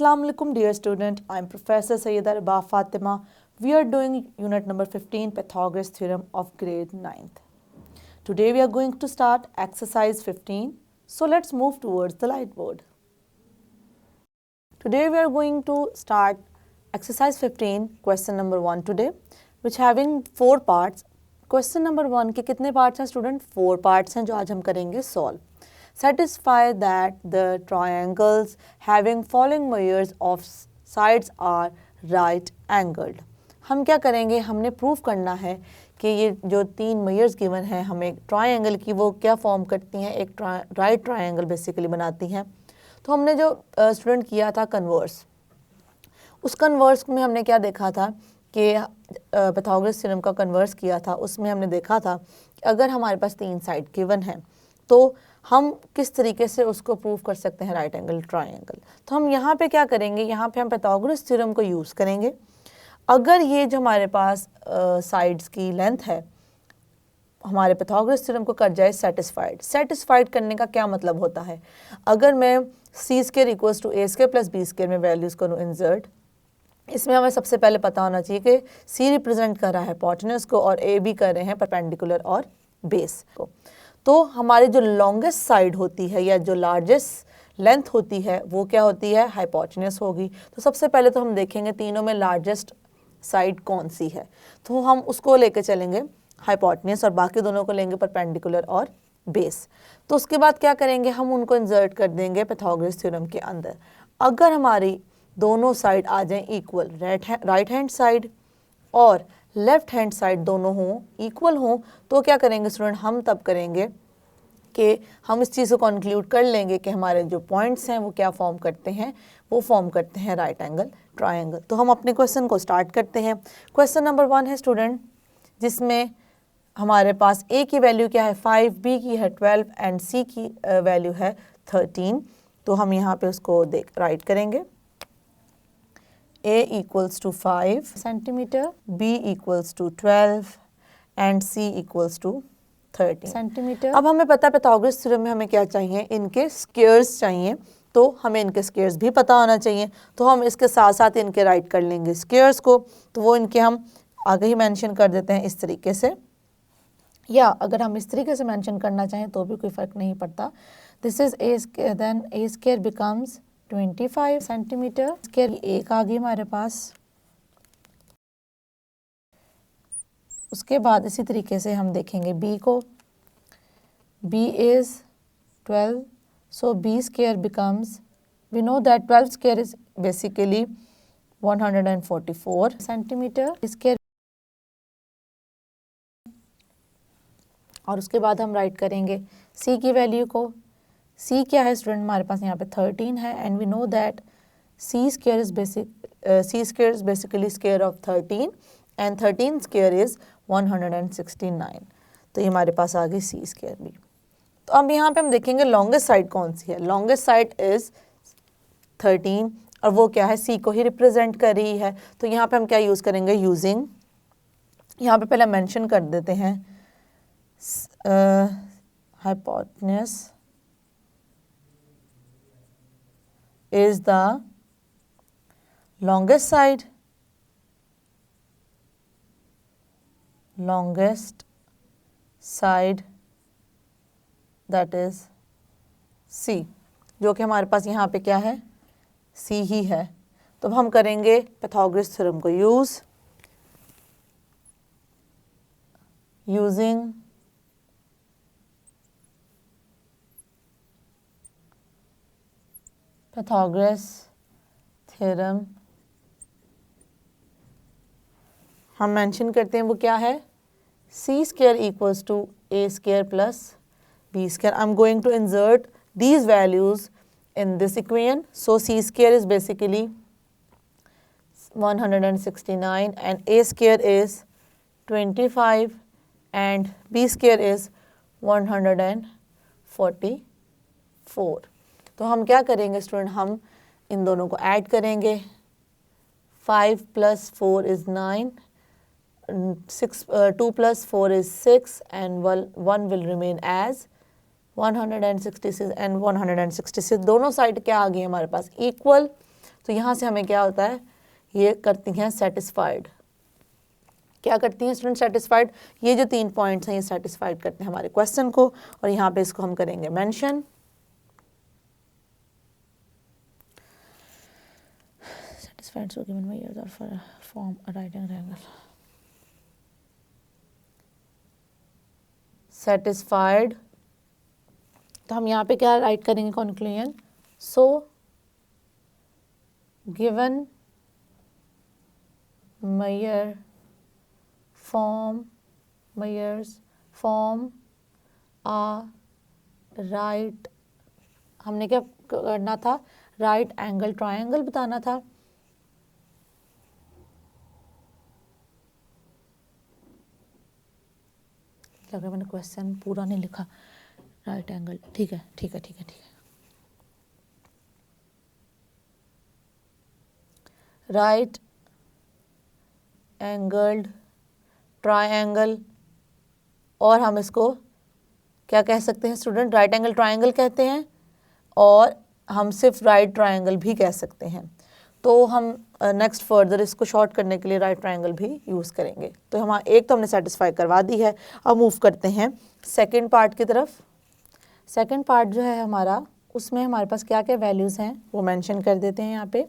Assalamu alaikum dear student, I am Professor Sayyida Rabah Fatima. We are doing unit number 15 Pythagoras theorem of grade 9th. Today we are going to start exercise 15. So let's move towards the lightboard. Today we are going to start exercise 15 question number 1 today, which having 4 parts. Question number 1 के कितने parts हैं student? 4 parts हैं जो आज हम करेंगे solve. Satisfy that the triangles having following measures of sides are right angled. हम क्या करेंगे, हमने प्रूफ करना है कि ये जो 3 मेजर्स गिवन हैं हमें ट्रायंगल की, वो क्या फॉर्म करती हैं, एक राइट ट्रायंगल बेसिकली बनाती हैं. तो हमने जो स्टूडेंट किया था कन्वर्स, उस कन्वर्स में हमने क्या देखा था कि पाइथागोरस थ्योरम का कन्वर्स किया था. उसमें हमने देखा था कि अगर हमारे पास 3 साइड गिवन हैं तो हम किस तरीके से उसको प्रूव कर सकते हैं राइट एंगल ट्रायंगल. तो हम यहाँ पे क्या करेंगे, यहाँ पे हम पाइथागोरस थ्योरम को यूज़ करेंगे. अगर ये जो हमारे पास साइड्स की लेंथ है हमारे पाइथागोरस थ्योरम को कर जाए सेटिस्फाइड करने का क्या मतलब होता है, अगर मैं C square equals to A square plus B square में वैल्यूज़ करूँ इंसर्ट, इसमें हमें सबसे पहले पता होना चाहिए कि सी रिप्रेजेंट कर रहा है हिपोटेन्यूज को और ए भी कर रहे हैं परपेंडिकुलर और बेस को. तो हमारी जो लॉन्गेस्ट साइड होती है या जो लार्जेस्ट लेंथ होती है वो क्या होती है, हाइपोटेन्यूज होगी. तो सबसे पहले तो हम देखेंगे तीनों में लार्जेस्ट साइड कौन सी है, तो हम उसको लेके चलेंगे हाइपोटेन्यूज और बाकी दोनों को लेंगे परपेंडिकुलर और बेस. तो उसके बाद क्या करेंगे, हम उनको इंसर्ट कर देंगे पाइथागोरस थ्योरम के अंदर. अगर हमारी दोनों साइड आ जाएं इक्वल, राइट हैंड साइड और लेफ्ट हैंड साइड दोनों हों इक्वल हों, तो क्या करेंगे स्टूडेंट, हम तब करेंगे कि हम इस चीज़ को कंक्लूड कर लेंगे कि हमारे जो पॉइंट्स हैं वो क्या फॉर्म करते हैं, वो फॉर्म करते हैं राइट एंगल ट्रायंगल. तो हम अपने क्वेश्चन को स्टार्ट करते हैं. क्वेश्चन नंबर 1 है स्टूडेंट, जिसमें हमारे पास ए की वैल्यू क्या है 5, बी की है 12 एंड सी की वैल्यू है 13. तो हम यहाँ पे उसको राइट करेंगे. A equals to 5 centimeter, B equals to 12 and C equals to 30 centimeter. अब हमें पता है पाइथागोरस थ्योरम में हमें क्या चाहिए, इनके स्क्वायर्स चाहिए. तो हमें इनके स्क्वायर्स भी पता होना चाहिए. तो हम इसके साथ साथ इनके राइट कर लेंगे स्क्वायर्स को. तो वो इनके हम आगे ही मेंशन कर देते हैं इस तरीके से, या अगर हम इस तरीके से मेंशन करना चाहें तो भी कोई फ़र्क नहीं पड़ता. This is a square, then a square becomes 25 centimetre. Square एक आ गई हमारे पास. उसके बाद इसी तरीके से हम देखेंगे बी को. B is 12, so B square becomes, we know that 12 square is basically 144 centimetre square. और उसके बाद हम राइट करेंगे सी की वैल्यू को. सी क्या है स्टूडेंट, हमारे पास यहाँ पे 13 है and we know that C square is basically square of 13 and 13 square is 169. तो ये हमारे पास आ गई सी स्क्वायर भी. तो अब यहाँ पे हम देखेंगे लॉन्गेस्ट साइड कौन सी है. लॉन्गेस्ट साइड इज 13 और वो क्या है, सी को ही रिप्रेजेंट कर रही है. तो यहाँ पे हम क्या यूज़ करेंगे, यूजिंग, यहाँ पे पहले मेंशन कर देते हैं hypotenuse is the longest side that is C, जो कि हमारे पास यहाँ पे क्या है, C ही है. तो हम करेंगे पाइथागोरस थ्योरम को using पाइथागोरस थ्योरम. हम मेंशन करते हैं वो क्या है, C square equals to A square plus B square. I am going to insert these values in this equation. So C square is basically 169 and a square is 25 and b square is 144. तो हम क्या करेंगे student, हम इन दोनों को add करेंगे. 5 + 4 is 9, 2 + 4 is 6 and 1 will remain as 166 and 166. दोनों side क्या आ गई हमारे पास, इक्वल. तो यहाँ से हमें क्या होता है, ये करती हैं सेटिस्फाइड। क्या करती हैं स्टूडेंट? सेटिस्फाइड। ये जो 3 पॉइंट्स हैं ये सेटिस्फाइड करते हैं हमारे क्वेश्चन को, और यहाँ पे इसको हम करेंगे mention. Satisfied so given measures are form a right angle. Satisfied, तो हम यहाँ पे क्या राइट करेंगे? Conclusion. So given measures form a right, हमने क्या करना था? राइट एंगल ट्रायंगल बताना था। लग रहा है मैंने क्वेश्चन पूरा नहीं लिखा। राइट एंगल, ठीक है ठीक है ठीक है ठीक है। राइट एंगल्ड ट्रायंगल, और हम इसको क्या कह सकते हैं स्टूडेंट? राइट एंगल ट्रायंगल कहते हैं, और हम सिर्फ राइट ट्रायंगल भी कह सकते हैं। तो हम नेक्स्ट फर्दर इसको शॉर्ट करने के लिए राइट ट्रायंगल भी यूज़ करेंगे। तो हम एक तो हमने सेटिस्फाई करवा दी है। अब मूव करते हैं सेकंड पार्ट की तरफ। सेकंड पार्ट जो है हमारा, उसमें हमारे पास क्या क्या वैल्यूज़ हैं वो मेंशन कर देते हैं यहाँ पे।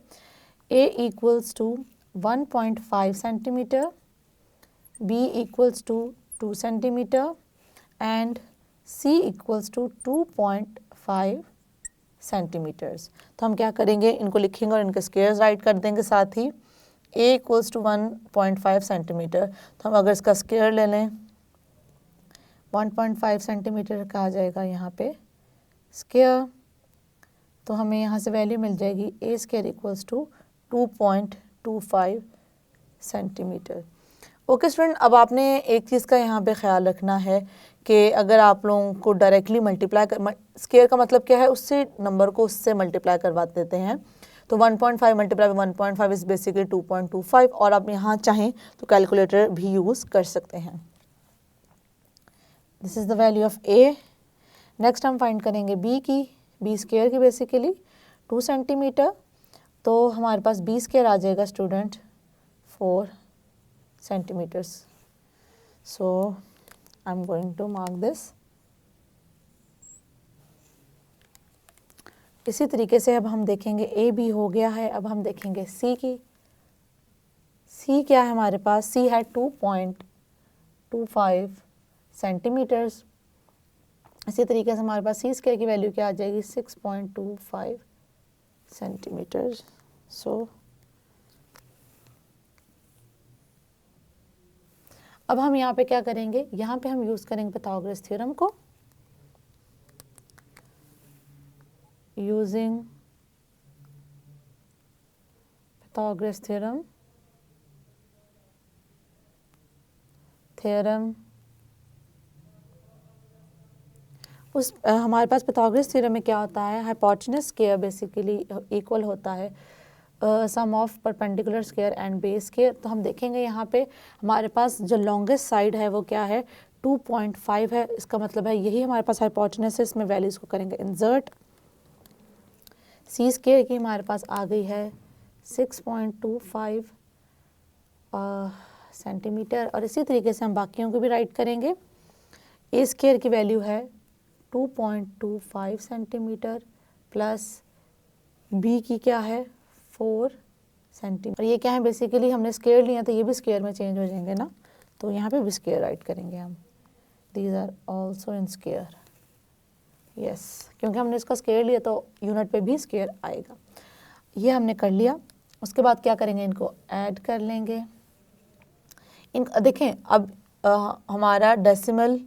a equals to 1.5 centimetre, b equals to 2 centimetre and c equals to 2.5 centimetres. तो हम क्या करेंगे? इनको लिखेंगे और इनके स्क्वायर्स राइट कर देंगे साथ ही। a इक्वल्स टू 1.5 सेंटीमीटर, तो हम अगर इसका स्क्वायर ले लें 1.5 सेंटीमीटर का आ जाएगा यहाँ पे स्क्वायर, तो हमें यहाँ से वैल्यू मिल जाएगी a square equals to 2.25 centimetre. Okay student, अब आपने एक चीज़ का यहाँ पे ख्याल रखना है कि अगर आप लोगों को डायरेक्टली मल्टीप्लाई कर, स्क्वायर का मतलब क्या है? उससे नंबर को उससे मल्टीप्लाई करवा देते हैं। तो 1.5 मल्टीप्लाई 1.5 इज़ बेसिकली 2.25, और आप यहाँ चाहें तो कैलकुलेटर भी यूज़ कर सकते हैं। This is the value of a। Next हम फाइंड करेंगे b की, b स्क्वायर की बेसिकली 2 सेंटीमीटर, तो हमारे पास b स्क्वायर आ जाएगा student 4 centimeters. So I'm going to mark this. इसी तरीके से अब हम देखेंगे ए बी हो गया है। अब हम देखेंगे सी की। सी क्या है हमारे पास? सी है 2.25 सेंटीमीटर्स। इसी तरीके से हमारे पास सी स्क्वायर की वैल्यू क्या आ जाएगी? 6.25 सेंटीमीटर्स। सो अब हम यहाँ पे क्या करेंगे? यहाँ पे हम यूज़ करेंगे पाइथागोरस थ्योरम को। यूजिंग पाइथागोरस थ्योरम उस हमारे पास पाइथागोरस थ्योरम में क्या होता है? हाइपोटेनस स्क्वायर बेसिकली इक्वल होता है sum of perpendicular square and base square. तो हम देखेंगे यहाँ पे हमारे पास जो लॉन्गेस्ट साइड है वो क्या है? 2.5 है। इसका मतलब है यही हमारे पास हाइपोटेनस है। इसमें वैल्यूज़ को करेंगे इंसर्ट। सी स्क्वायर की हमारे पास आ गई है 6.25 सेंटीमीटर, और इसी तरीके से हम बाकियों को भी राइट करेंगे। ए स्क्वायर की वैल्यू है 2.25 सेंटीमीटर प्लस बी की क्या है? 4 सेंटीमीटर। ये क्या है? बेसिकली हमने स्क्वायर लिया तो ये भी स्क्वायर में चेंज हो जाएंगे ना, तो यहाँ पे भी स्क्वायर राइट करेंगे हम। These are also in square. Yes, क्योंकि हमने इसका स्क्वायर लिया तो यूनिट पे भी स्क्वायर आएगा। ये हमने कर लिया। उसके बाद क्या करेंगे? इनको ऐड कर लेंगे। देखें अब हमारा डेसिमल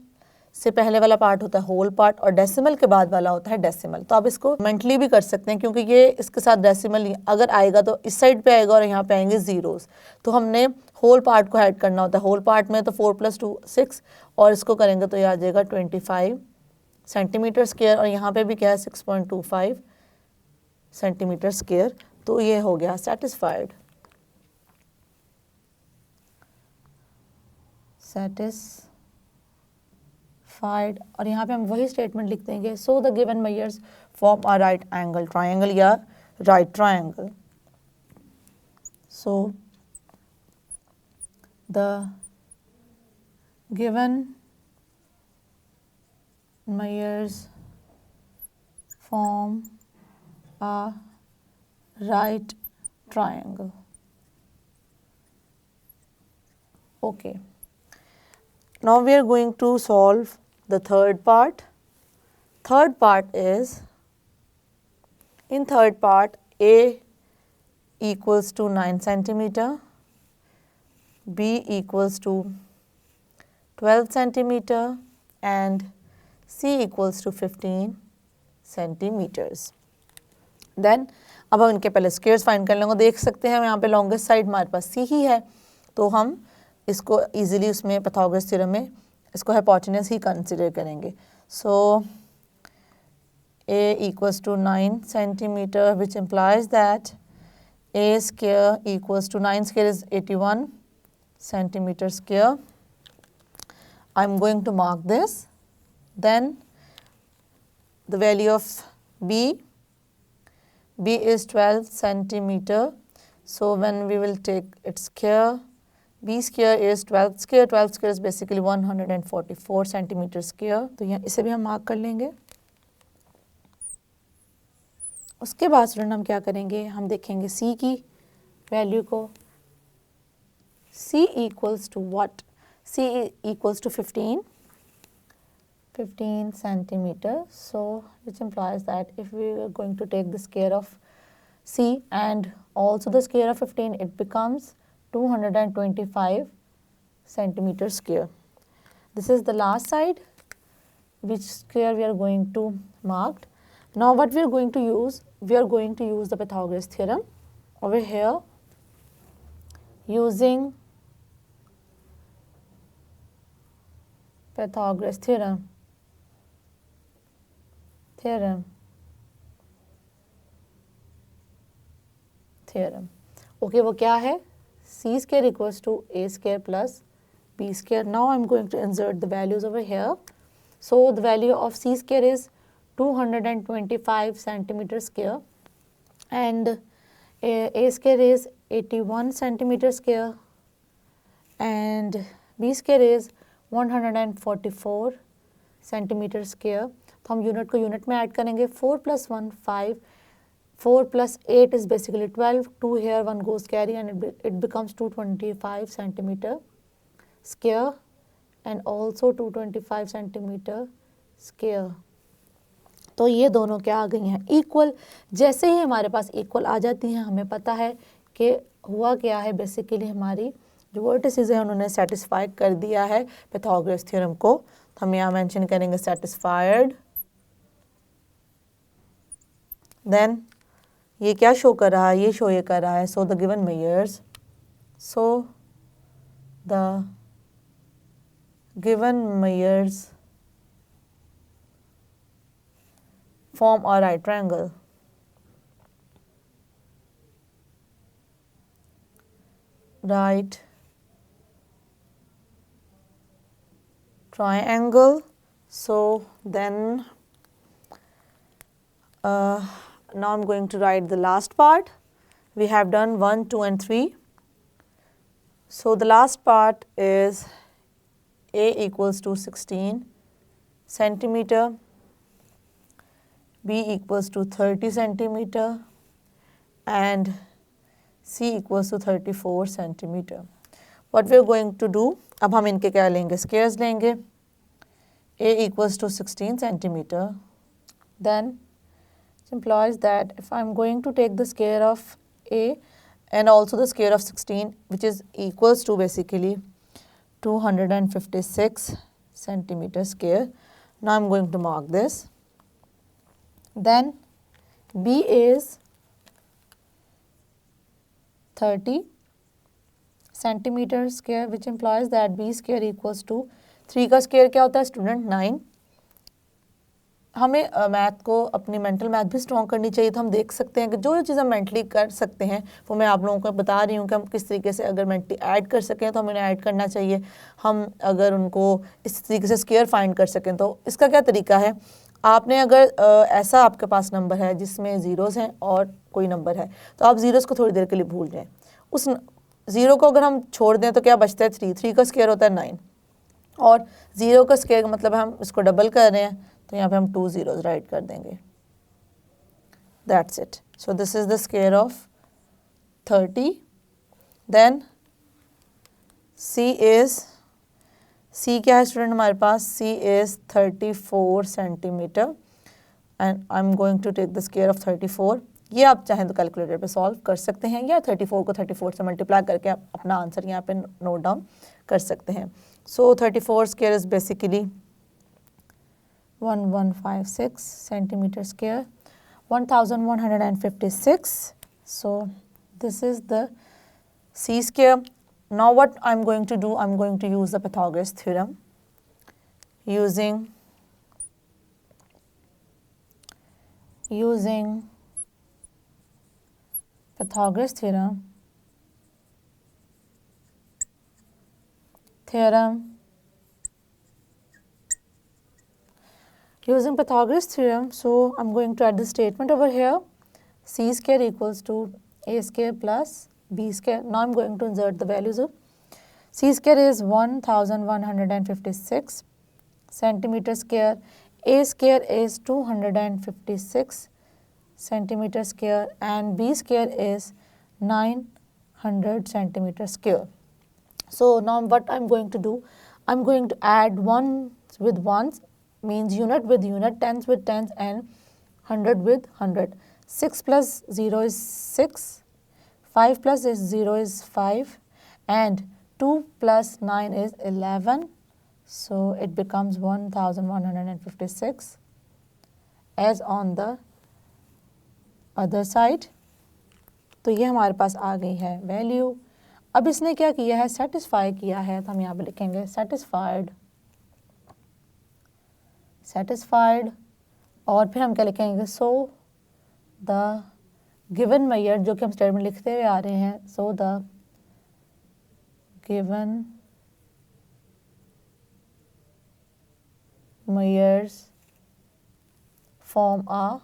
से पहले वाला पार्ट होता है होल पार्ट, और डेसिमल के बाद वाला होता है डेसिमल। तो आप इसको मेंटली भी कर सकते हैं, क्योंकि ये इसके साथ डेसिमल अगर आएगा तो इस साइड पे आएगा और यहाँ पे आएंगे ज़ीरोज़। तो हमने होल पार्ट को ऐड करना होता है। होल पार्ट में तो 4 + 2 6, और इसको करेंगे तो ये आ जाएगा 25 सेंटीमीटर स्क्वायर, और यहाँ पे भी क्या है? 6.25 सेंटीमीटर स्क्वायर। तो ये हो गया सेटिस्फाइड। और यहाँ पे हम वही स्टेटमेंट लिख देंगे। So the given measures form a right angle triangle या right triangle. So the given measures form a right triangle. Okay. Now we are going to solve the third part. Third part is, in third part, A equals to 9 centimeter, B equals to 12 centimeter and C equals to 15 centimeters. Then अब हम इनके पहले squares find कर लेंगे। देख सकते हैं यहाँ पे लॉन्गेस्ट साइड हमारे पास सी ही है, तो हम इसको इजीली उसमें पाइथागोरस थ्योरम में इसको हाइपोटेन्यूज ही कंसिडर करेंगे। सो A equals to 9 centimeter, which implies that A square equals to 9 square is 81 centimeter square. I'm going to mark this. Then the value of B is 12 centimeter. So when we will take its square, B square is 12 square. 12 square is basically 144 centimeter square. तो यहाँ इसे भी हम mark कर लेंगे। उसके बाद student हम क्या करेंगे, हम देखेंगे C की वैल्यू को। C equals to what? C equals to 15 centimeter. So which implies that if we are going to take the square of C and also the square of 15, it becomes 225 centimeter square. This is the last side which square we are going to mark. Now what we are going to use, we are going to use the Pythagoras theorem over here. Using Pythagoras theorem. Okay, वो क्या है? C square equals to A square plus B square. Now I'm going to insert the values over here. So the value of C square is 225 centimeter square and A square is 81 centimeter square and B square is 144 centimeter square. तो हम unit को unit में add करेंगे। 4 plus 1 5, 4 plus 8 is basically 12, 2 here 1 goes carry and it becomes 225 centimeter square and also 225 centimeter square. तो ये दोनों क्या आ गई हैं, इक्वल। जैसे ही हमारे पास इक्वल आ जाती हैं हमें पता है कि हुआ क्या है, बेसिकली हमारी जो वर्टिसेस है उन्होंने सेटिस्फाई कर दिया है पाइथागोरस थ्योरम को। तो हम यहाँ मेंशन करेंगे सेटिस्फाइड। देन ये क्या शो कर रहा है, ये शो ये कर रहा है सो the given measures, so the given measures form a right triangle. Right triangle. So then now I'm going to write the last part. We have done 1, 2 and 3. So the last part is A equals to 16 centimeter, B equals to 30 centimeter and C equals to 34 centimeter. What we are going to do, अब हम इनके क्या लेंगे, squares लेंगे। A equals to 16 centimeter, then it implies that if I am going to take the square of A and also the square of 16, which is equals to basically 256 centimeter square. Now I am going to mark this. Then B is 30 centimeter square, which implies that B square equals to 3 का square क्या होता है student 9। हमें math को अपनी mental math भी strong करनी चाहिए। तो हम देख सकते हैं कि जो चीज़ हम मेंटली कर सकते हैं वो मैं आप लोगों को बता रही हूँ कि हम किस तरीके से अगर मेंटली ऐड कर सकें तो हमें ऐड करना चाहिए। हम अगर उनको इस तरीके से स्क्वायर फाइंड कर सकें तो इसका क्या तरीका है, आपने अगर ऐसा आपके पास नंबर है जिसमें ज़ीरोज़ हैं और कोई नंबर है तो आप ज़ीरोज़ को थोड़ी देर के लिए भूल जाएं उस 0 को अगर हम छोड़ दें तो क्या बचता है 3, 3 का स्क्वायर होता है 9, और 0 का स्क्वायर का मतलब हम इसको डबल कर रहे हैं, तो यहाँ पे हम 2 zeros राइट कर देंगे. That's it. So this is the square of 30. Then C क्या है स्टूडेंट हमारे पास? C is 34 centimetre and I am going to take the square of 34. ये आप चाहें तो कैलकुलेटर पे सॉल्व कर सकते हैं, या 34 को 34 से मल्टीप्लाई करके आप अपना आंसर यहाँ पे नोट डाउन कर सकते हैं. सो 34 square is basically 1156 centimetre square, 1156. So this is the C square. Now what I'm going to do, I'm going to use the Pythagoras theorem. Using Pythagoras theorem, using Pythagoras theorem, so I'm going to add the statement over here. C square equals to A square plus B square. Now I'm going to insert the values of C square is 1156 centimeter square, A square is 256 centimeter square, and B square is 900 centimeter square. So now what I'm going to do, I'm going to add ones with ones, means unit with unit, tens with tens, and 100 with 100. 6 plus 0 is 6, 5 plus 0 is 5, and 2 plus 9 is 11. So it becomes 1156 as on the other side. तो ये हमारे पास आ गई है value. अब इसने क्या किया है, सेटिस्फाई किया है, तो हम यहाँ पे लिखेंगे सेटिस्फाइड, और फिर हम क्या लिखेंगे, सो द गिवन मेजर, जो कि हम स्टेटमेंट लिखते हुए आ रहे हैं, सो the given measures form a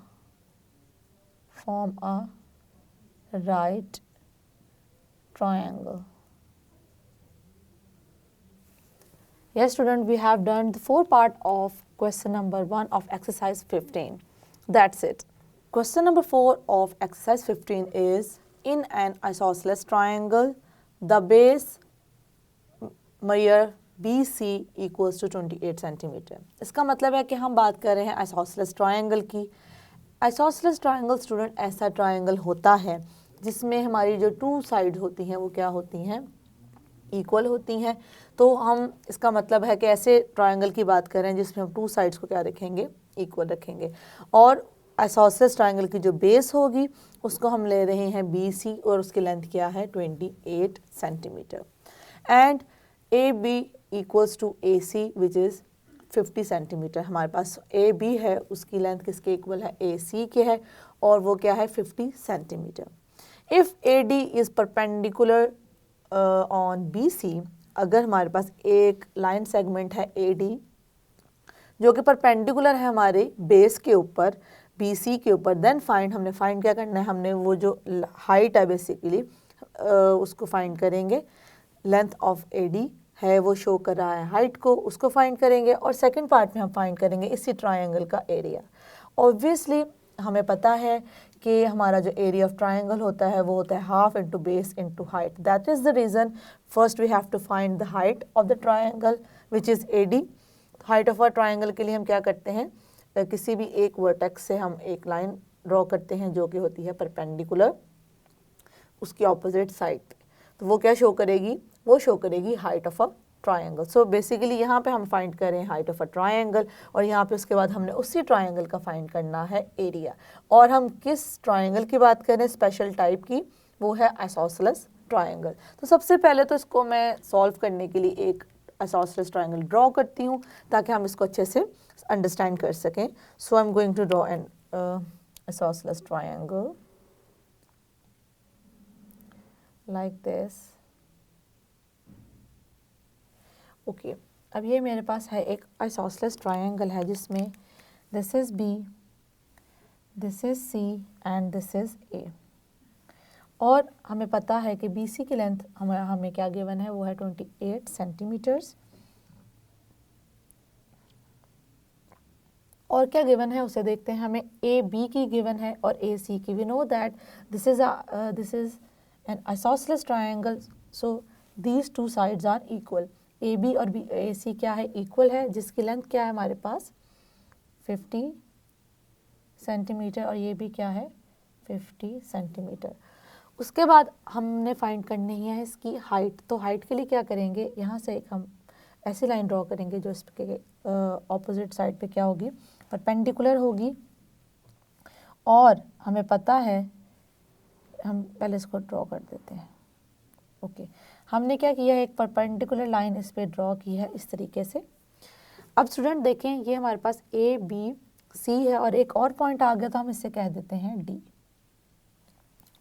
right triangle. Yes student, we have done the 4 part of question number 1 of exercise 15. That's it. Question number 4 of exercise 15 is, in an isosceles triangle, the base measure BC equals to 28 centimetre. इसका मतलब है कि हम बात कर रहे हैं isosceles triangle की. आइसोसेलेस ट्रायंगल स्टूडेंट ऐसा ट्रायंगल होता है जिसमें हमारी जो 2 साइड होती हैं वो क्या होती हैं, इक्वल होती हैं. तो हम इसका मतलब है कि ऐसे ट्रायंगल की बात कर रहे हैं जिसमें हम 2 साइड्स को क्या रखेंगे, इक्वल रखेंगे. और आइसोसेलेस ट्रायंगल की जो बेस होगी उसको हम ले रहे हैं BC, और उसकी लेंथ क्या है 28 centimetre. And AB equals to AC which is 50 centimetre. हमारे पास AB है, उसकी लेंथ किसके इक्वल है, AC के है, और वो क्या है 50 centimetre. If AD is perpendicular on BC, अगर हमारे पास एक लाइन सेगमेंट है AD जो कि परपेंडिकुलर है हमारे बेस के ऊपर, BC के ऊपर, देन हमने फाइंड क्या करना है, हमने वो जो हाइट है बेसिकली उसको फाइंड करेंगे. लेंथ ऑफ AD है वो शो कर रहा है हाइट को, उसको फाइंड करेंगे, और सेकंड पार्ट में हम फाइंड करेंगे इसी ट्रायंगल का एरिया. ऑब्वियसली हमें पता है कि हमारा जो एरिया ऑफ ट्रायंगल होता है वो होता है half into base into height. That is the reason first we have to find the height of the triangle which is AD. Height of a triangle के लिए हम क्या करते हैं, किसी भी एक वर्टेक्स से हम एक लाइन ड्रॉ करते हैं जो कि होती है परपेंडिकुलर उसकी ऑपोजिट साइड. तो वो क्या शो करेगी, वो शो करेगी height of a triangle. So basically यहाँ पे हम फाइंड कर रहे हैं हाइट ऑफ अ ट्रायंगल, और यहाँ पे उसके बाद हमने उसी ट्रायंगल का फाइंड करना है एरिया. और हम किस ट्रायंगल की बात कर रहे हैं, स्पेशल टाइप की, वो है आइसोसेलेस ट्रायंगल. तो सबसे पहले तो इसको मैं सॉल्व करने के लिए एक आइसोसेलेस ट्रायंगल ड्रॉ करती हूँ ताकि हम इसको अच्छे से अंडरस्टैंड कर सकें. So I am going to draw an isosceles triangle like this. Okay अब ये मेरे पास है एक आइसोसेलेस ट्रायंगल है जिसमें this is B, this is C and this is A. और हमें पता है कि BC की लेंथ हमें क्या गिवन है, वो है 28 सेंटीमीटर्स। और क्या गिवन है उसे देखते हैं। हमें AB की गिवन है और AC की। We know that this is an isosceles triangle, so these two sides are equal. AB और AC क्या है, इक्वल है, जिसकी लेंथ क्या है हमारे पास 50 सेंटीमीटर और ये भी क्या है 50 सेंटीमीटर। उसके बाद हमने फाइंड करनी है इसकी हाइट। तो हाइट के लिए क्या करेंगे, यहाँ से एक हम ऐसी लाइन ड्रॉ करेंगे जो इसके ऑपोजिट साइड पे क्या होगी, परपेंडिकुलर होगी। और हमें पता है, हम पहले इसको ड्रॉ कर देते हैं। ओके, हमने क्या किया है, एक परपेंडिकुलर लाइन इस पे ड्रॉ की है इस तरीके से। अब स्टूडेंट देखें, ये हमारे पास ABC है और एक और पॉइंट आ गया तो हम इससे कह देते हैं D।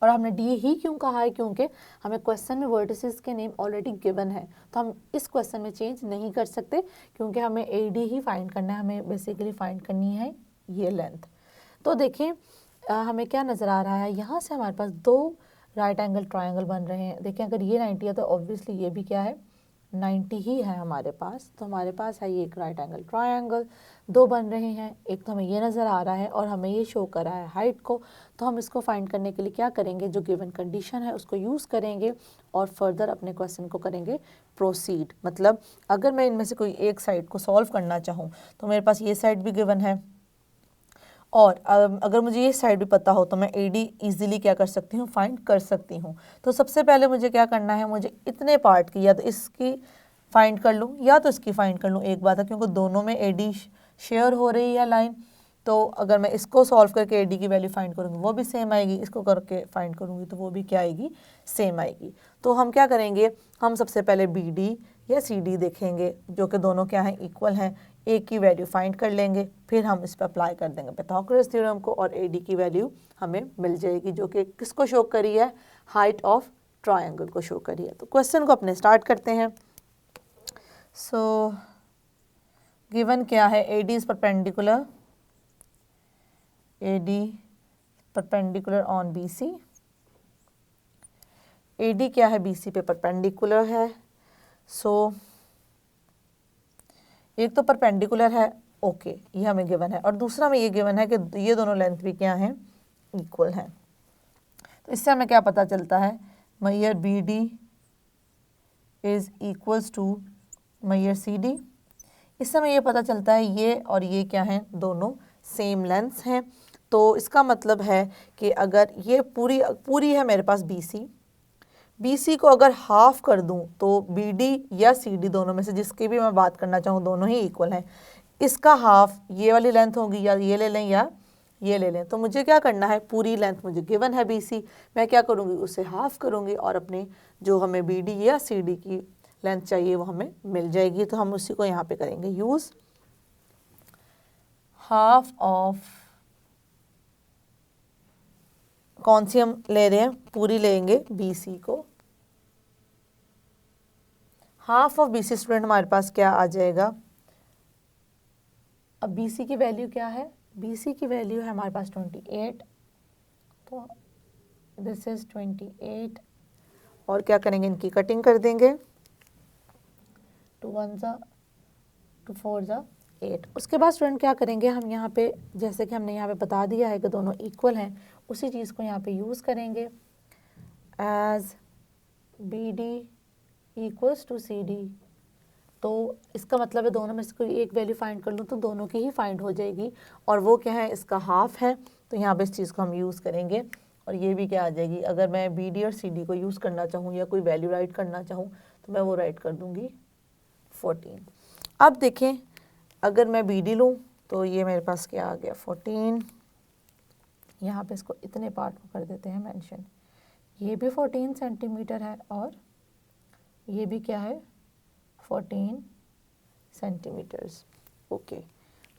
और हमने D ही क्यों कहा है, क्योंकि हमें क्वेश्चन में वर्टिसेस के नेम ऑलरेडी गिवन है, तो हम इस क्वेश्चन में चेंज नहीं कर सकते, क्योंकि हमें AD ही फाइंड करना है। हमें बेसिकली फाइंड करनी है ये लेंथ। तो देखें हमें क्या नज़र आ रहा है, यहाँ से हमारे पास दो राइट एंगल ट्रायंगल बन रहे हैं। देखें अगर ये 90 है तो ऑब्वियसली ये भी क्या है 90 ही है हमारे पास। तो हमारे पास है ये एक राइट एंगल ट्रायंगल, दो बन रहे हैं। एक तो हमें ये नज़र आ रहा है और हमें ये शो कर रहा है हाइट को। तो हम इसको फाइंड करने के लिए क्या करेंगे, जो गिवन कंडीशन है उसको यूज़ करेंगे और फर्दर अपने क्वेश्चन को करेंगे प्रोसीड। मतलब अगर मैं इनमें से कोई एक साइड को सॉल्व करना चाहूँ तो मेरे पास ये साइड भी गिवन है, और अगर मुझे ये साइड भी पता हो तो मैं AD इजीली क्या कर सकती हूँ, फाइंड कर सकती हूँ। तो सबसे पहले मुझे क्या करना है, मुझे इतने पार्ट की या तो इसकी फाइंड कर लूँ या तो इसकी फाइंड कर लूँ। एक बात है, क्योंकि दोनों में AD शेयर हो रही है लाइन, तो अगर मैं इसको सॉल्व करके AD की वैल्यू फाइंड करूँगी वो भी सेम आएगी, इसको करके फाइंड करूँगी तो वो भी क्या आएगी, सेम आएगी। तो हम क्या करेंगे, हम सबसे पहले BD या CD देखेंगे, जो कि दोनों क्या हैं, इक्वल हैं। A की वैल्यू फाइंड कर लेंगे, फिर हम इस पर अप्लाई कर देंगे पाइथागोरस थ्योरम को और AD की वैल्यू हमें मिल जाएगी, जो कि किसको शो करी है, हाइट ऑफ ट्रायंगल को शो करी है। तो क्वेश्चन को अपने स्टार्ट करते हैं। सो गिवन क्या है, AD is perpendicular, AD perpendicular on BC। AD क्या है, BC पे परपेंडिकुलर है। सो एक तो परपेंडिकुलर है, ओके, ये हमें गिवन है, और दूसरा में ये गिवन है कि ये दोनों लेंथ भी क्या हैं, इक्वल हैं। तो इससे हमें क्या पता चलता है, मैयर BD इज इक्वल्स टू मैयर CD। इससे हमें ये पता चलता है ये और ये क्या हैं, दोनों सेम लेंथ्स हैं। तो इसका मतलब है कि अगर ये पूरी है मेरे पास BC को अगर हाफ कर दूं तो BD या CD दोनों में से जिसकी भी मैं बात करना चाहूँ, दोनों ही इक्वल हैं। इसका हाफ ये वाली लेंथ होगी, या ये ले लें या ये ले लें। तो मुझे क्या करना है, पूरी लेंथ मुझे गिवन है BC, मैं क्या करूँगी, उसे हाफ करूँगी और अपने जो हमें BD या CD की लेंथ चाहिए वो हमें मिल जाएगी। तो हम उसी को यहाँ पे करेंगे यूज़। हाफ ऑफ, कौन सी हम ले रहे हैं, पूरी लेंगे BC को। हाफ ऑफ BC स्टूडेंट हमारे पास क्या आ जाएगा, अब BC की वैल्यू क्या है, BC की वैल्यू है हमारे पास 28, तो दिस इज 28। और क्या करेंगे, इनकी कटिंग कर देंगे, 2 1 जा 2 4 जा 8। उसके बाद स्टूडेंट क्या करेंगे, हम यहाँ पे जैसे कि हमने यहाँ पे बता दिया है कि दोनों इक्वल हैं, उसी चीज़ को यहाँ पे यूज़ करेंगे as BD equals to CD। तो इसका मतलब है दोनों में से कोई एक वैल्यू फाइंड कर लूँ तो दोनों की ही फाइंड हो जाएगी, और वो क्या है, इसका हाफ है। तो यहाँ पे इस चीज़ को हम यूज़ करेंगे और ये भी क्या आ जाएगी। अगर मैं BD और CD को यूज़ करना चाहूँ या कोई वैल्यू राइट करना चाहूँ तो मैं वो राइट कर दूँगी 14। अब देखें, अगर मैं BD लूँ तो ये मेरे पास क्या आ गया 14। यहाँ पे इसको इतने पार्ट को कर देते हैं मेंशन। ये भी 14 सेंटीमीटर है और ये भी क्या है 14 सेंटीमीटर्स। ओके,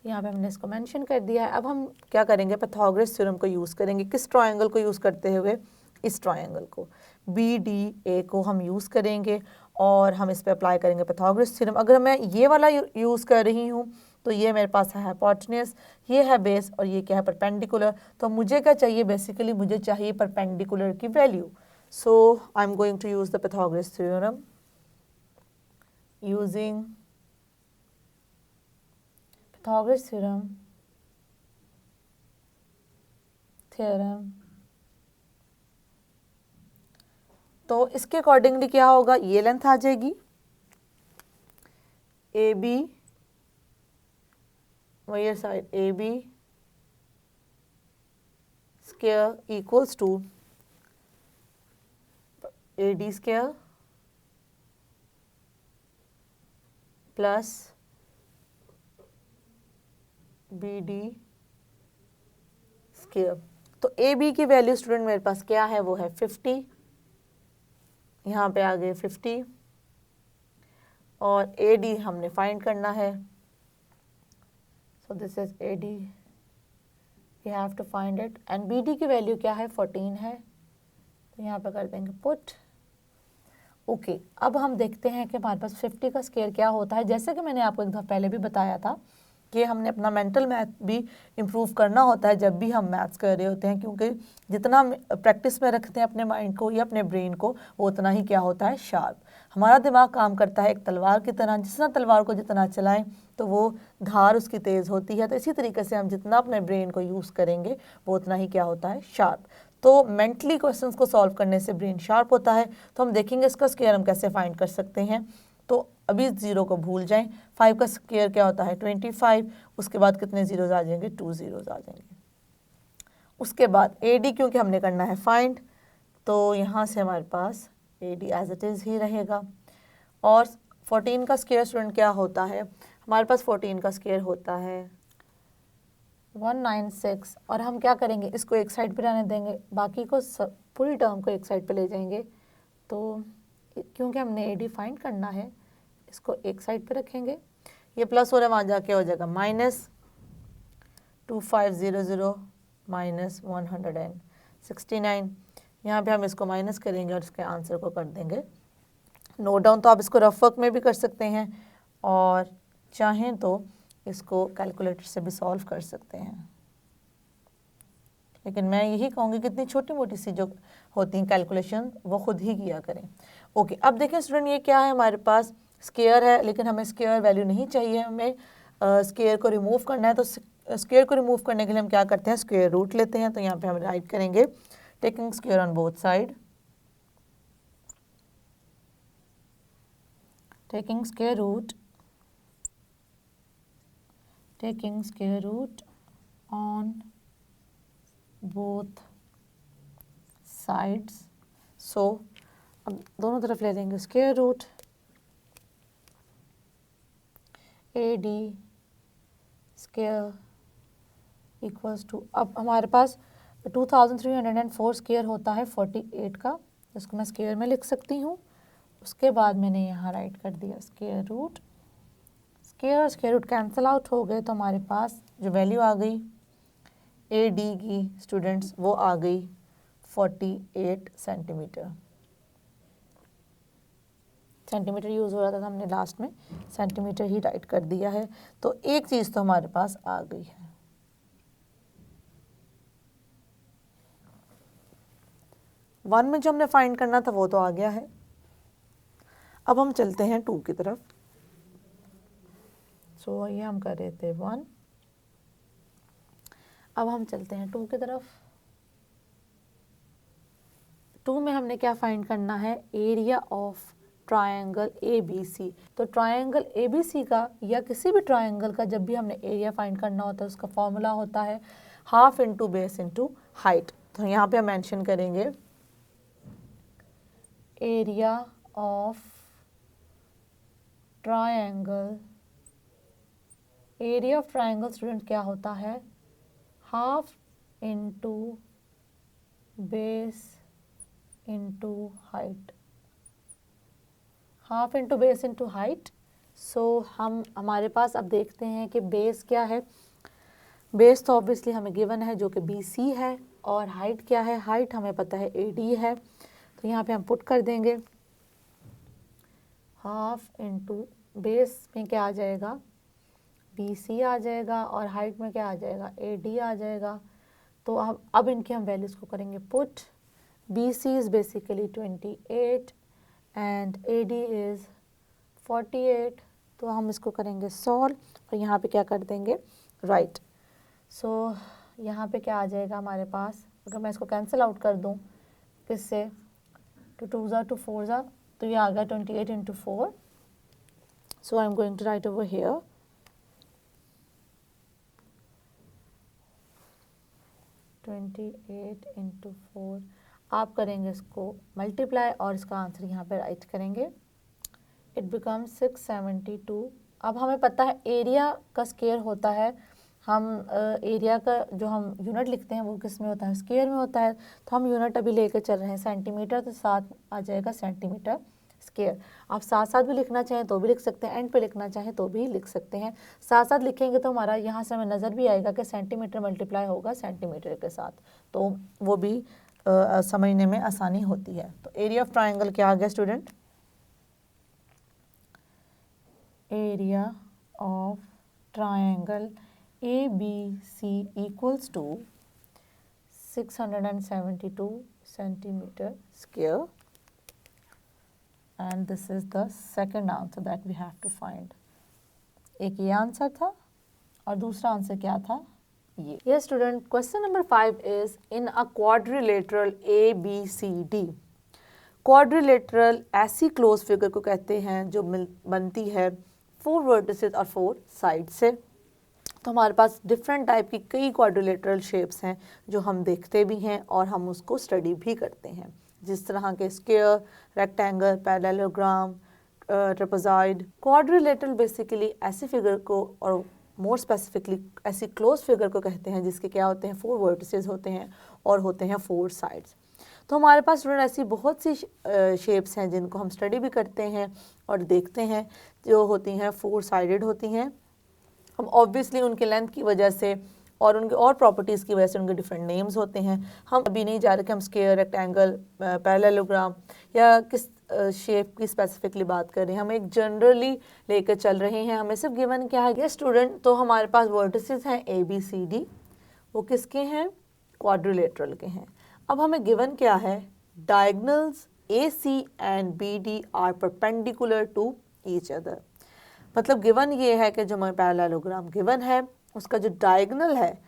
यहाँ पे हमने इसको मेंशन कर दिया है। अब हम क्या करेंगे, पाइथागोरस थ्योरम को यूज़ करेंगे। किस ट्रायंगल को यूज़ करते हुए, इस ट्रायंगल को BDA को हम यूज़ करेंगे और हम इस पे अप्लाई करेंगे पाइथागोरस थ्योरम। अगर मैं ये वाला यूज़ कर रही हूँ तो ये मेरे पास है हाइपोटेन्यूज, ये है बेस और ये क्या है परपेंडिकुलर। तो मुझे क्या चाहिए, बेसिकली मुझे चाहिए परपेंडिकुलर की value. So I'm going to use the Pythagoras theorem. Using Pythagoras theorem तो इसके अकॉर्डिंगली क्या होगा, ये लेंथ आ जाएगी ए बी, ये side A B square equals to A D square plus B D square. तो ए बी की वैल्यू स्टूडेंट मेरे पास क्या है, वो है 50, यहाँ पे आ गए 50, और ए डी हमने फाइंड करना है। So this is A D, we have to find it, and B D की वैल्यू क्या है, 14 है। तो यहाँ पे कर देंगे पुट। ओके, अब हम देखते हैं कि हमारे पास 50 का स्क्वायर क्या होता है। जैसे कि मैंने आपको एक दफ़ा पहले भी बताया था कि हमने अपना मेंटल मैथ भी इम्प्रूव करना होता है जब भी हम मैथ्स कर रहे होते हैं, क्योंकि जितना प्रैक्टिस में रखते हैं अपने माइंड को या अपने ब्रेन को, वो उतना ही क्या होता है, शार्प। हमारा दिमाग काम करता है एक तलवार की तरह, जितना तलवार को जितना चलाएं तो वो धार उसकी तेज़ होती है। तो इसी तरीके से हम जितना अपने ब्रेन को यूज़ करेंगे वो उतना ही क्या होता है, शार्प। तो मेंटली क्वेश्चंस को सॉल्व करने से ब्रेन शार्प होता है। तो हम देखेंगे इसका स्क्वायर हम कैसे फाइंड कर सकते हैं। तो अभी 0 को भूल जाएं, 5 का स्क्वायर क्या होता है, 25, उसके बाद कितने जीरोज आ जाएंगे, 2 जीरोज आ जाएंगे। उसके बाद ए डी क्योंकि हमने करना है फाइंड, तो यहाँ से हमारे पास A D as it is ही रहेगा। और 14 का स्क्वायर स्टूडेंट क्या होता है, हमारे पास 14 का स्क्वायर होता है 196, और हम क्या करेंगे, इसको एक साइड पे रहने देंगे, बाकी को पूरी टर्म को एक साइड पे ले जाएंगे। तो क्योंकि हमने ए डी फाइंड करना है, इसको एक साइड पे रखेंगे, ये प्लस हो रहा है, वहाँ जाके हो जाएगा -2500 -169। यहाँ पे हम इसको माइनस करेंगे और इसके आंसर को कर देंगे नोट डाउन। तो आप इसको रफ वर्क में भी कर सकते हैं और चाहें तो इसको कैलकुलेटर से भी सॉल्व कर सकते हैं, लेकिन मैं यही कहूँगी कि इतनी छोटी मोटी सी जो होती हैं कैलकुलेशन वो खुद ही किया करें। ओके, अब देखें स्टूडेंट, ये क्या है, हमारे पास स्क्वायर है, लेकिन हमें स्क्वायर वैल्यू नहीं चाहिए, हमें स्क्वायर को रिमूव करना है। तो स्क्वायर को रिमूव करने के लिए हम क्या करते हैं, स्क्वायर रूट लेते हैं। तो यहाँ पे हम राइट करेंगे taking square on both side, taking square root on both sides. So अब दोनों तरफ ले लेंगे square root, A D square equals to, अब हमारे पास 2304 स्क्वायर होता है 48 का, इसको मैं स्क्वायर में लिख सकती हूँ। उसके बाद मैंने यहाँ राइट कर दिया स्क्वायर रूट, स्क्वायर और स्क्वायर रूट कैंसिल आउट हो गए, तो हमारे पास जो वैल्यू आ गई ए डी की स्टूडेंट्स वो आ गई 48 सेंटीमीटर। सेंटीमीटर यूज़ हो रहा था, हमने लास्ट में सेंटीमीटर ही राइट कर दिया है। तो एक चीज़ तो हमारे पास आ गई है। वन में जो हमने फाइंड करना था वो तो आ गया है। अब हम चलते हैं 2 की तरफ। सो ये हम कर रहे थे 1, अब हम चलते हैं 2 की तरफ। 2 में हमने क्या फाइंड करना है, area of triangle A B C. तो ट्रायंगल ए बी सी का या किसी भी ट्रायंगल का जब भी हमने एरिया फाइंड करना होता है उसका फॉर्मूला होता है half into base into height. तो यहाँ पे हम मेंशन करेंगे area of triangle, area of triangle student क्या होता है, half into base into height, half into base into height. So हम हमारे पास अब देखते हैं कि बेस क्या है। बेस तो ऑब्वियसली हमें गिवन है जो कि बी सी है, और हाइट क्या है, हाइट हमें पता है ए डी है। तो यहाँ पे हम पुट कर देंगे हाफ इंटू बेस में क्या आ जाएगा, बी सी आ जाएगा, और हाइट में क्या आ जाएगा, ए डी आ जाएगा। तो अब इनके हम वैल्यूज़ को करेंगे put, BC is basically 28 and AD is 48. तो हम इसको करेंगे सॉल्व और यहाँ पे क्या कर देंगे राइट। सो यहाँ पे क्या आ जाएगा हमारे पास, अगर मैं इसको कैंसिल आउट कर दूँ किससे, टू टू ज़ा टू फोर ज़ा, तो ये आ गया 28 into 4. So I am going to write over here 28 into 4. आप करेंगे इसको मल्टीप्लाई और इसका आंसर यहाँ पे राइट करेंगे, इट बिकम्स 672. अब हमें पता है एरिया का स्क्वायर होता है, हम एरिया का जो हम यूनिट लिखते हैं वो किस में होता है, स्क्वायर में होता है. तो हम यूनिट अभी लेकर चल रहे हैं सेंटीमीटर, तो साथ आ जाएगा सेंटीमीटर स्क्वायर. आप साथ साथ भी लिखना चाहें तो भी लिख सकते हैं, एंड पे लिखना चाहें तो भी लिख सकते हैं. साथ साथ लिखेंगे तो हमारा यहाँ से हमें नज़र भी आएगा कि सेंटीमीटर मल्टीप्लाई होगा सेंटीमीटर के साथ, तो वो भी समझने में आसानी होती है. तो एरिया ऑफ ट्राइंगल क्या आ गया student, area of triangle ABC equals to 672 centimeter square, and this is the second answer that we have to find. एक ये आंसर था और दूसरा आंसर क्या था ये. Yes student, question number 5 is in a quadrilateral ABCD. Quadrilateral ऐसी close figure को कहते हैं जो बनती है 4 वर्टिसेस और 4 साइड से. तो हमारे पास डिफरेंट टाइप की कई क्वाड्रिलेटरल शेप्स हैं जो हम देखते भी हैं और हम उसको स्टडी भी करते हैं, जिस तरह के square, rectangle, parallelogram, trapezoid. Quadrilateral basically ऐसी फिगर को और मोर स्पेसिफिकली ऐसी क्लोज फिगर को कहते हैं जिसके क्या होते हैं 4 वर्टिसेस होते हैं और होते हैं 4 साइड्स. तो हमारे पास स्टूडेंट ऐसी बहुत सी शेप्स हैं जिनको हम स्टडी भी करते हैं और देखते हैं, जो होती हैं 4 साइडेड होती हैं. हम ऑब्वियसली उनके लेंथ की वजह से और उनके और प्रॉपर्टीज़ की वजह से उनके डिफरेंट नेम्स होते हैं. हम अभी नहीं जा रहे कि हम स्क्वायर, रेक्टेंगल, पैरेललोग्राम या किस शेप की स्पेसिफिकली बात कर रहे हैं, हम एक जनरली लेकर चल रहे हैं. हमें सिर्फ गिवन क्या है ये स्टूडेंट, तो हमारे पास वर्टिसेस हैं ABCD, वो किसके हैं, क्वाड्रिलेटरल के हैं. अब हमें गिवन क्या है, diagonals AC and BD are perpendicular to each other. मतलब गिवन ये है कि जो हमें पैरेललोग्राम गिवन है उसका जो डायगोनल है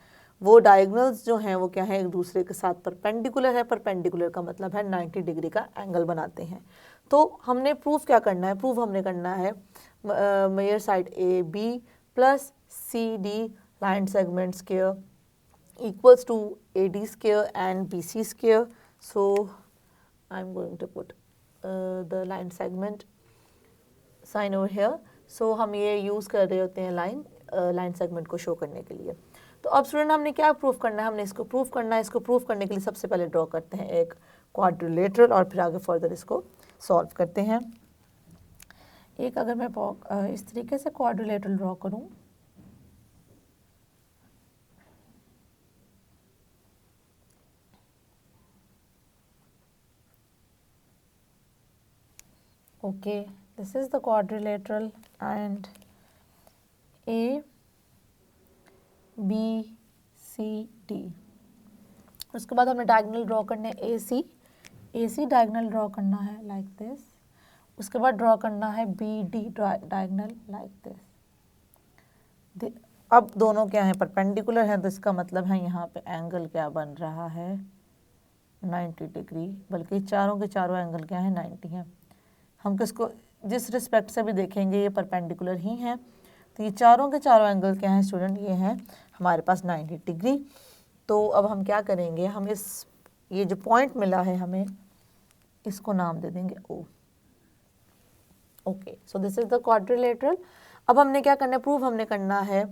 वो डायगोनल्स जो हैं वो क्या है, एक दूसरे के साथ परपेंडिकुलर है. परपेंडिकुलर का मतलब है 90 डिग्री का एंगल बनाते हैं. तो हमने प्रूफ क्या करना है, प्रूफ हमने करना है major side AB plus CD line segment square equals to AD square and BC square. So I am going to put the line segment sign over here. So हम ये यूज़ कर रहे होते हैं लाइन सेगमेंट को show करने के लिए. तो अब स्टूडेंट हमने क्या प्रूफ करना है, हमने इसको प्रूफ करना है. इसको प्रूफ करने के लिए सबसे पहले ड्रॉ करते हैं एक क्वाड्रिलेटरल और फिर आगे फर्दर इसको सॉल्व करते हैं. एक अगर मैं इस तरीके से क्वाड्रिलेटरल ड्रॉ करूं, okay, this is the quadrilateral and A, B, C, D. उसके बाद हमें डायगोनल ड्रॉ करने AC डायगोनल ड्रॉ करना है लाइक दिस. उसके बाद ड्रॉ करना है BD डायगोनल लाइक दिस. अब दोनों क्या हैं, परपेंडिकुलर हैं, तो इसका मतलब है यहाँ पे एंगल क्या बन रहा है 90 डिग्री, बल्कि चारों के चारों एंगल क्या है 90 हैं. हम किसको जिस रिस्पेक्ट से भी देखेंगे ये परपेंडिकुलर ही हैं. तो ये चारों के चारों एंगल क्या हैं स्टूडेंट, ये हैं हमारे पास 90 डिग्री. तो अब हम क्या करेंगे, हम ये जो पॉइंट मिला है हमें इसको नाम दे देंगे O. Okay, so this is the quadrilateral. अब हमने क्या करना है, प्रूव हमने करना है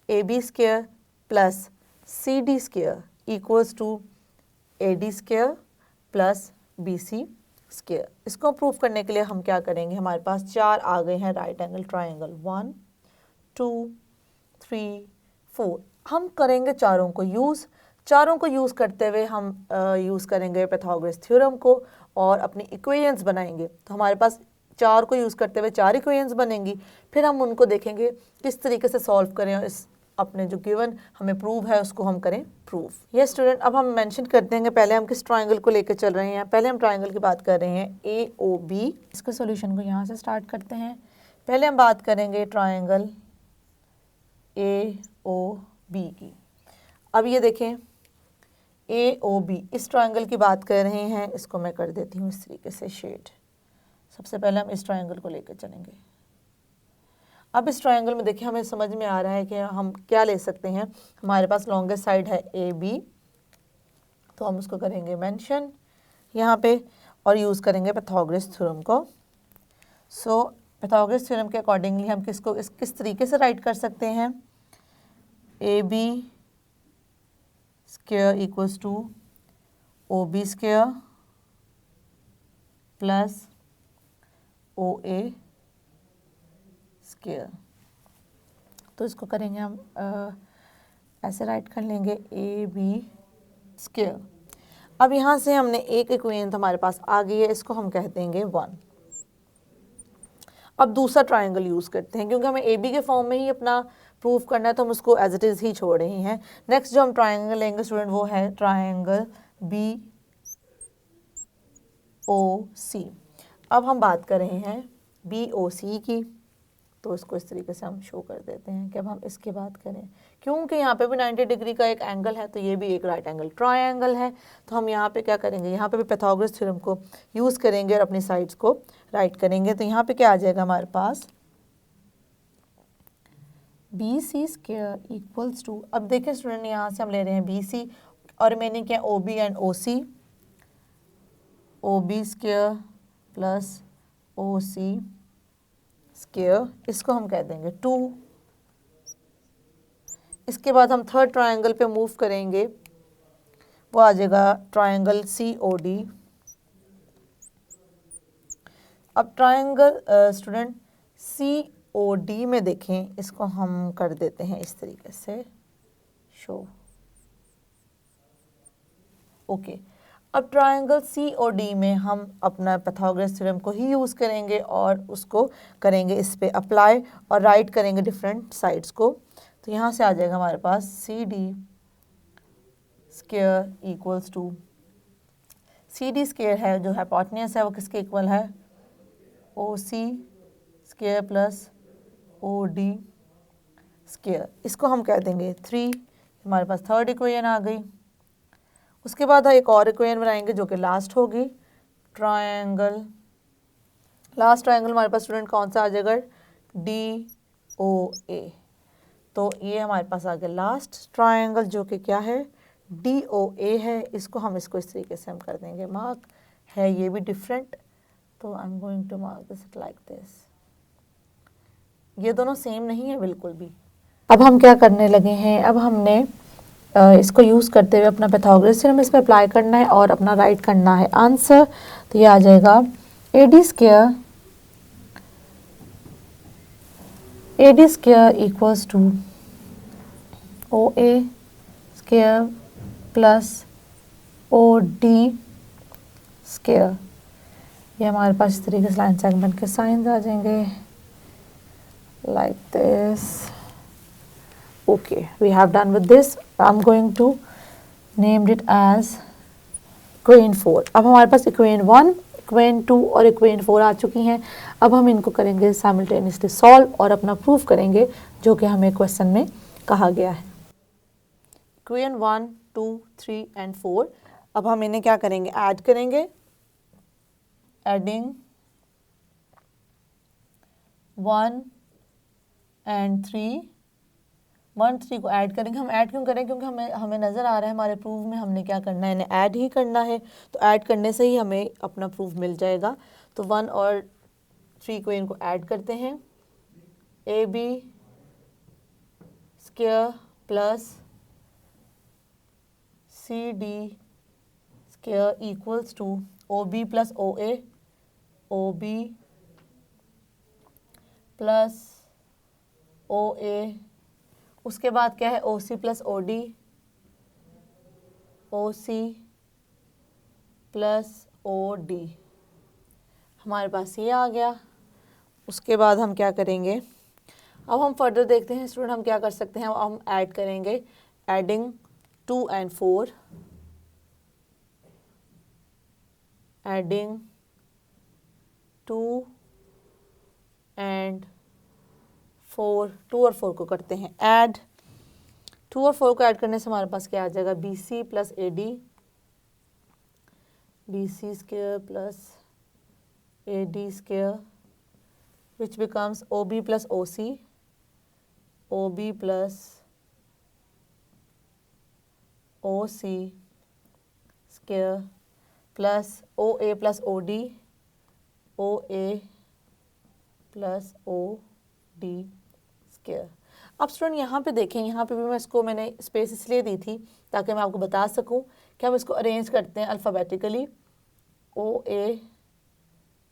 AB square plus CD square equals to AD square plus BC square. इसको प्रूफ करने के लिए हम क्या करेंगे, हमारे पास 4 आ गए हैं राइट एंगल ट्राइंगल, 1 2 3 4. हम करेंगे चारों को यूज़ करते हुए हम यूज़ करेंगे पाइथागोरस थ्योरम को और अपनी इक्वेशंस बनाएंगे. तो हमारे पास 4 को यूज़ करते हुए 4 इक्वेशंस बनेंगी. फिर हम उनको देखेंगे किस तरीके से सॉल्व करें और इस अपने जो गिवन हमें प्रूव है उसको हम करें प्रूफ। ये स्टूडेंट अब हम मेंशन करते हैं कि पहले हम किस ट्रायंगल को लेकर चल रहे हैं। पहले हम ट्रायंगल की बात कर रहे हैं AOB। इसके सॉल्यूशन को यहाँ से स्टार्ट करते हैं। पहले हम बात करेंगे ट्रायंगल AOB की। अब ये देखें AOB, इस ट्रायंगल की बात कर रहे हैं। इसको मैं कर देती हूँ इस तरीके से शेड। सबसे पहले हम इस ट्रायंगल को लेकर चलेंगे। अब इस ट्रायंगल में देखिए हमें समझ में आ रहा है कि हम क्या ले सकते हैं। हमारे पास लॉन्गेस्ट साइड है AB, तो हम उसको करेंगे मेंशन यहाँ पे और यूज़ करेंगे पाइथागोरस थ्योरम को। सो पाइथागोरस थ्योरम के अकॉर्डिंगली हम किस तरीके से राइट कर सकते हैं। AB square equals to OB square plus OA square. तो इसको करेंगे हम ऐसे राइट कर लेंगे AB स्क्वायर। अब यहाँ से हमने एक इक्वेशन हमारे पास आ गई है, इसको हम कह देंगे 1। अब दूसरा ट्रायंगल यूज़ करते हैं, क्योंकि हमें AB के फॉर्म में ही अपना प्रूफ करना है तो हम उसको एज इट इज़ ही छोड़ रहे हैं। नेक्स्ट जो हम ट्रायंगल लेंगे स्टूडेंट वो है ट्रायंगल BOC। अब हम बात कर रहे हैं BOC की, तो इसको इस तरीके से हम शो कर देते हैं कि अब हम इसकी बात करें। क्योंकि यहाँ पे भी 90 डिग्री का एक एंगल है, तो ये भी एक राइट एंगल ट्रायंगल है। तो हम यहाँ पे क्या करेंगे, यहाँ पे भी पाइथागोरस थ्योरम को यूज़ करेंगे और अपनी साइड्स को राइट करेंगे। तो यहाँ पे क्या आ जाएगा हमारे पास, BC स्क्वायर इक्वल्स टू, अब देखिए स्टूडेंट यहाँ से हम ले रहे हैं BC और मैंने क्या OB and OC, OB square plus OC square, इसको हम कह देंगे 2। इसके बाद हम थर्ड ट्रायंगल पे मूव करेंगे, वो आ जाएगा ट्रायंगल COD। अब ट्रायंगल स्टूडेंट COD में देखें, इसको हम कर देते हैं इस तरीके से शो। ओके, अब ट्रायंगल COD में हम अपना पाइथागोरस थ्योरम को ही यूज़ करेंगे और उसको करेंगे इस पे अप्लाई और राइट करेंगे डिफरेंट साइड्स को। तो यहाँ से आ जाएगा हमारे पास CD square equals to, CD square है जो हाइपोटेन्यूस है वो किसके इक्वल है, OC square plus OD square, इसको हम कह देंगे 3। हमारे पास थर्ड इक्वेशन आ गई। उसके बाद एक और इक्वेशन बनाएंगे जो कि लास्ट होगी ट्रायंगल। लास्ट ट्रायंगल हमारे पास स्टूडेंट कौन सा आ जाएगा, DOA। तो ये हमारे पास आ गया लास्ट ट्रायंगल जो कि क्या है, DOA है। इसको इस तरीके से हम कर देंगे मार्क, है ये भी डिफरेंट, तो I am going to mark this like this. ये दोनों सेम नहीं है बिल्कुल भी। अब हम क्या करने लगे हैं, अब हमने इसको यूज़ करते हुए अपना पाइथागोरस थ्योरम इस पर अप्लाई करना है और अपना राइट करना है आंसर। तो ये आ जाएगा AD square equals to OA square plus OD square. ये हमारे पास इस तरीके से लाइन सेगमेंट के साइंस आ जाएंगे like this. Okay, we have done with this. I'm going to named it as equation 4. अब हमारे पास equation 1, equation 2 और equation 4 आ चुकी हैं। अब हम इनको करेंगे simultaneously solve और अपना प्रूफ करेंगे जो कि हमें क्वेश्चन में कहा गया है। equation 1, 2, 3 and 4। अब हम इन्हें क्या करेंगे, ऐड करेंगे। एडिंग 1 एंड 3, 1 3 को ऐड करेंगे। हम ऐड क्यों करें, क्योंकि हमें नज़र आ रहा है हमारे प्रूफ में हमने क्या करना है, इन्हें ऐड ही करना है। तो ऐड करने से ही हमें अपना प्रूफ मिल जाएगा। तो 1 और 3 को इनको ऐड करते हैं। AB square plus CD square equals to OB plus OA, OB plus OA, उसके बाद क्या है OC plus OD, OC plus OD, हमारे पास ये आ गया। उसके बाद हम क्या करेंगे, अब हम फर्दर देखते हैं स्टूडेंट हम क्या कर सकते हैं। हम ऐड करेंगे, एडिंग 2 and 4, एडिंग 2 and 4, 2 और 4 को करते हैं ऐड। 2 और 4 को ऐड करने से हमारे पास क्या आ जाएगा, BC plus AD, BC square plus AD square, which becomes OB plus OC, OB plus OC square plus OA plus OD, OA plus OD square। अब स्टूडेंट यहाँ पे देखें, यहाँ पे भी मैंने स्पेस इसलिए दी थी ताकि मैं आपको बता सकूँ कि हम इसको अरेंज करते हैं alphabetically. OA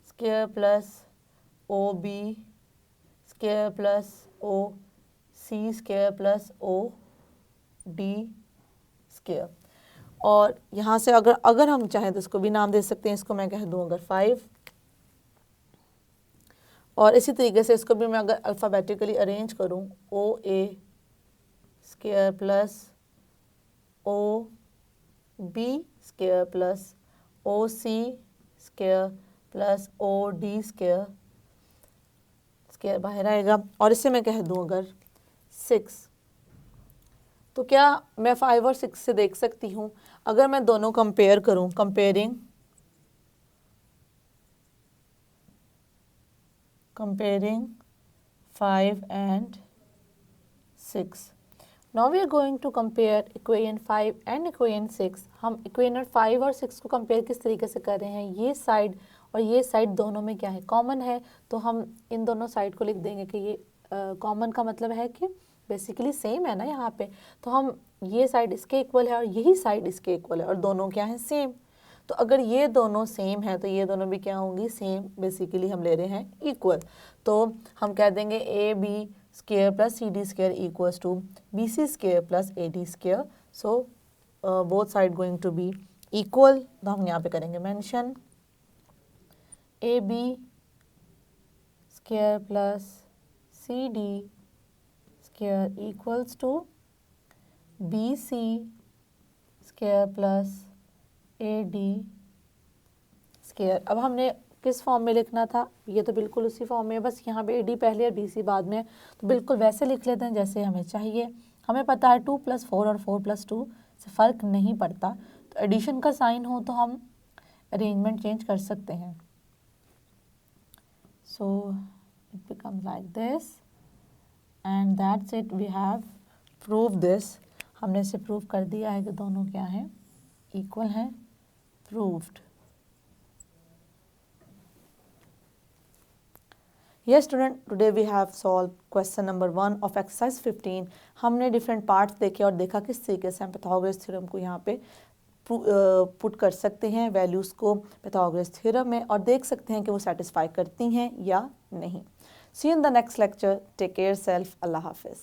square plus OB square plus OC square plus OD square. और यहाँ से अगर हम चाहें तो इसको भी नाम दे सकते हैं, इसको मैं कह दूँ अगर 5, और इसी तरीके से इसको भी मैं अगर अल्फ़ाबेटिकली अरेंज करूँ, OA square plus OB square plus OC square plus OD square, square बाहर आएगा, और इससे मैं कह दूँ अगर 6, तो क्या मैं 5 और 6 से देख सकती हूँ, अगर मैं दोनों कंपेयर करूँ, comparing 5 and 6। Now we are going to compare equation 5 and equation 6। हम equation 5 और 6 को कंपेयर किस तरीके से कर रहे हैं, ये साइड और ये साइड दोनों में क्या है, कॉमन है, तो हम इन दोनों साइड को लिख देंगे कि ये कॉमन का मतलब है कि बेसिकली सेम है ना यहाँ पे, तो हम ये साइड इसके इक्वल है और यही साइड इसके इक्वल है और दोनों क्या है, सेम। तो अगर ये दोनों सेम है तो ये दोनों भी क्या होंगी, सेम, बेसिकली हम ले रहे हैं इक्वल। तो हम कह देंगे AB square plus CD square equals to BC square plus AD square. So both side going to be equal, तो हम यहाँ पे करेंगे mention AB square plus CD square equals to BC square plus AD square. अब हमने किस form में लिखना था, ये तो बिल्कुल उसी फॉर्म में, बस यहाँ पे AD पहले और BC बाद में, तो बिल्कुल वैसे लिख लेते हैं जैसे हमें चाहिए। हमें पता है 2 + 4 और 4 + 2 से फ़र्क नहीं पड़ता, तो एडिशन का साइन हो तो हम अरेंजमेंट चेंज कर सकते हैं। So it becomes like this and that's it, we have prove this. हमने इसे प्रूव कर दिया है कि दोनों क्या हैं, इक्वल हैं, proved. Yes student, today we have solved question number 1 of exercise 15। हमने डिफरेंट पार्ट्स देखे और देखा किस तरीके से हम पाइथागोरस थ्योरम को यहाँ पे पुट कर सकते हैं वैल्यूज़ को पाइथागोरस थ्योरम में, और देख सकते हैं कि वो सेटिस्फाई करती हैं या नहीं। See you in the next lecture, take care self, अल्लाह हाफिज़।